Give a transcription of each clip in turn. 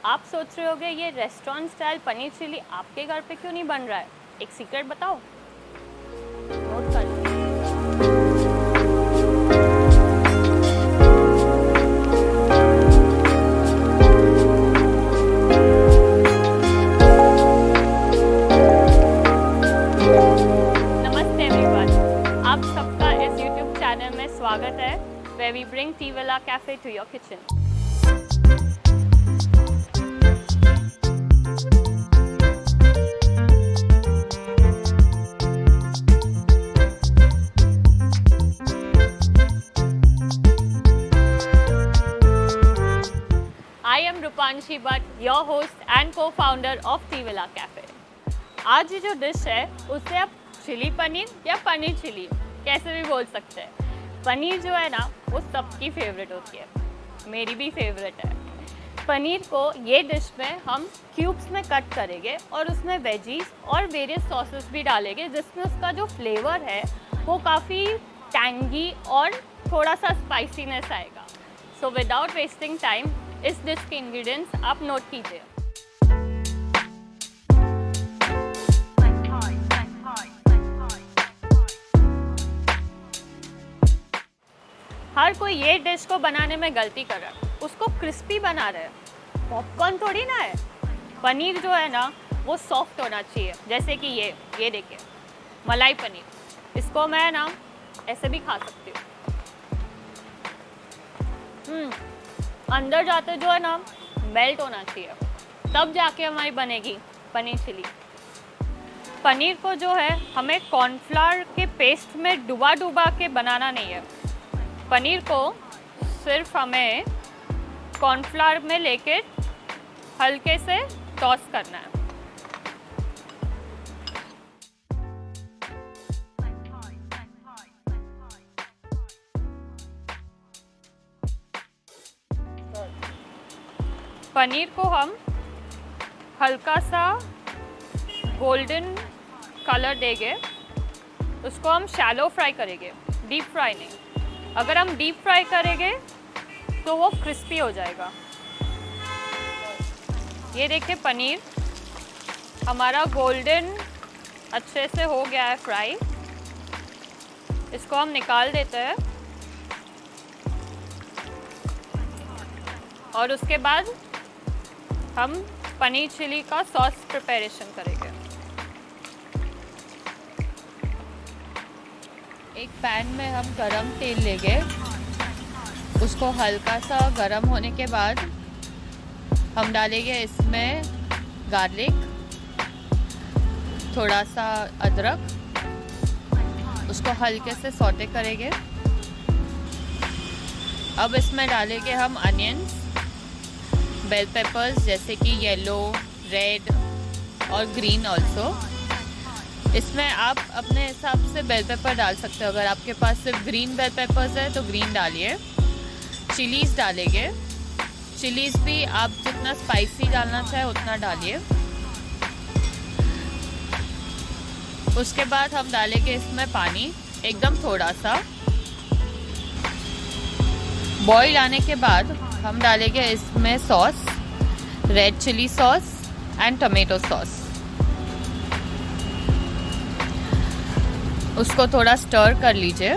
आप सोच रहे होगे ये रेस्टोरेंट स्टाइल पनीर चिली आपके घर पे क्यों नहीं बन रहा है? एक सीक्रेट बताओ, नोट कर लो। नमस्ते एवरीवन, आप सबका इस YouTube चैनल में स्वागत है, where we bring Tea Villa Cafe to your kitchen. I am Rupanshi Bhatt, your host and co-founder of Tea Villa Cafe. आज ये जो डिश है उसे आप चिली पनीर या पनीर चिली कैसे भी बोल सकते हैं। पनीर जो है ना वो सबकी फेवरेट होती है, मेरी भी फेवरेट है। पनीर को ये डिश में हम क्यूब्स में कट करेंगे और उसमें वेजीज और वेरियस सॉसेस भी डालेंगे, जिसमें उसका जो फ्लेवर है वो काफ़ी टैंगी और थोड़ा सा स्पाइसीनेस आएगा। सो विदाउट वेस्टिंग टाइम इस डिश के इंग्रेडिएंट्स आप नोट कीजिए। हर कोई ये डिश को बनाने में गलती कर रहा है, उसको क्रिस्पी बना रहे हैं। पॉपकॉर्न थोड़ी ना है। पनीर जो है ना वो सॉफ्ट होना चाहिए, जैसे कि ये देखिए मलाई पनीर, इसको मैं ना ऐसे भी खा सकती हूँ। अंदर जाते जो है ना मेल्ट होना चाहिए, तब जाके हमारी बनेगी पनीर चिली। पनीर को जो है हमें कॉर्नफ्लावर के पेस्ट में डुबा के बनाना नहीं है। पनीर को सिर्फ हमें कॉर्नफ्लावर में लेके हल्के से टॉस करना है। पनीर को हम हल्का सा गोल्डन कलर देंगे, उसको हम शैलो फ्राई करेंगे, डीप फ्राई नहीं। अगर हम डीप फ्राई करेंगे तो वो क्रिस्पी हो जाएगा। ये देखिए पनीर हमारा गोल्डन अच्छे से हो गया है फ्राई, इसको हम निकाल देते हैं और उसके बाद हम पनीर चिली का सॉस प्रिपरेशन करेंगे। एक पैन में हम गरम तेल लेंगे, उसको हल्का सा गरम होने के बाद हम डालेंगे इसमें गार्लिक, थोड़ा सा अदरक, उसको हल्के से सौटे करेंगे। अब इसमें डालेंगे हम अनियंस, बेल पेपर्स जैसे कि येलो, रेड और ग्रीन ऑल्सो। इसमें आप अपने हिसाब से बेल पेपर डाल सकते हो। अगर आपके पास सिर्फ ग्रीन बेल पेपर्स है तो ग्रीन डालिए। चिलीज़ डालेंगे, चिलीज़ भी आप जितना स्पाइसी डालना चाहे उतना डालिए। उसके बाद हम डालेंगे इसमें पानी, एकदम थोड़ा सा। बॉईल आने के बाद हम डालेंगे इसमें sauce, red chilli sauce and tomato sauce. उसको थोड़ा स्टर कर लीजिए।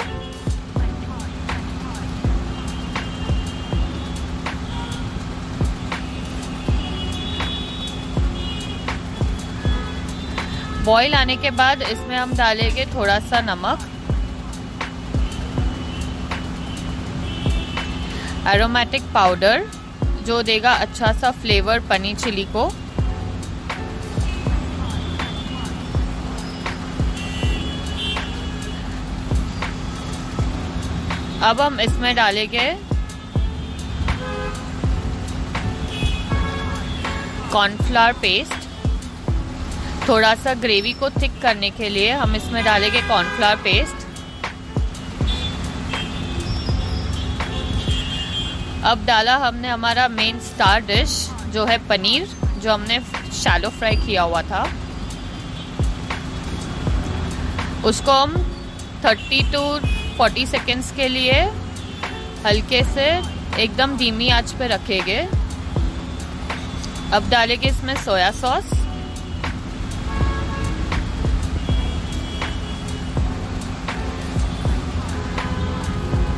बॉईल आने के बाद इसमें हम डालेंगे थोड़ा सा नमक, एरोमेटिक पाउडर जो देगा अच्छा सा फ्लेवर पनीर चिली को। अब हम इसमें डालेंगे कॉर्नफ्लावर पेस्ट। थोड़ा सा ग्रेवी को थिक करने के लिए हम इसमें डालेंगे कॉर्नफ्लावर पेस्ट। अब डाला हमने हमारा मेन स्टार डिश जो है पनीर, जो हमने शैलो फ्राई किया हुआ था। उसको हम 30 to 40 सेकेंड्स के लिए हल्के से एकदम धीमी आंच पे रखेंगे। अब डालेंगे इसमें सोया सॉस,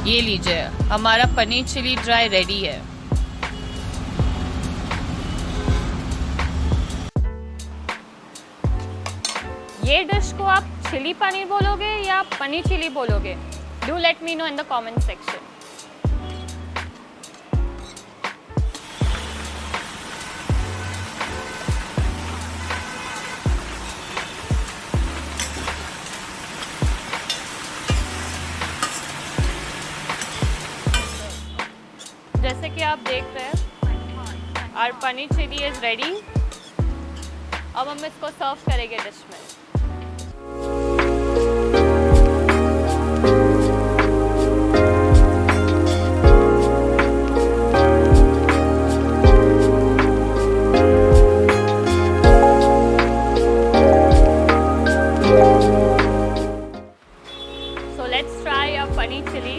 ये लीजिए हमारा पनीर चिली ड्राई रेडी है। ये डिश को आप चिली पनीर बोलोगे या पनीर चिली बोलोगे? Do let me know in the comment section. जैसे कि आप देख रहे हैं और पनीर चिली इज रेडी। अब हम इसको सर्व करेंगे डिश में। So let's try our paneer chili.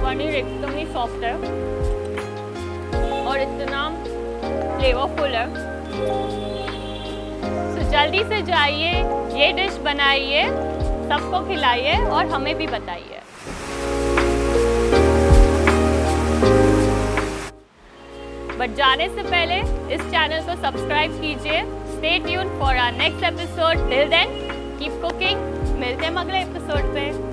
Paneer एकदम ही सॉफ्ट है और इतना फ्लेवरफुल है। तो जल्दी से जाइए, ये डिश बनाइए, सबको खिलाइए और हमें भी बताइए। बट जाने से पहले इस चैनल को सब्सक्राइब कीजिए। Stay tuned for our next episode. Till then keep cooking. मिलते हैं अगले एपिसोड पे।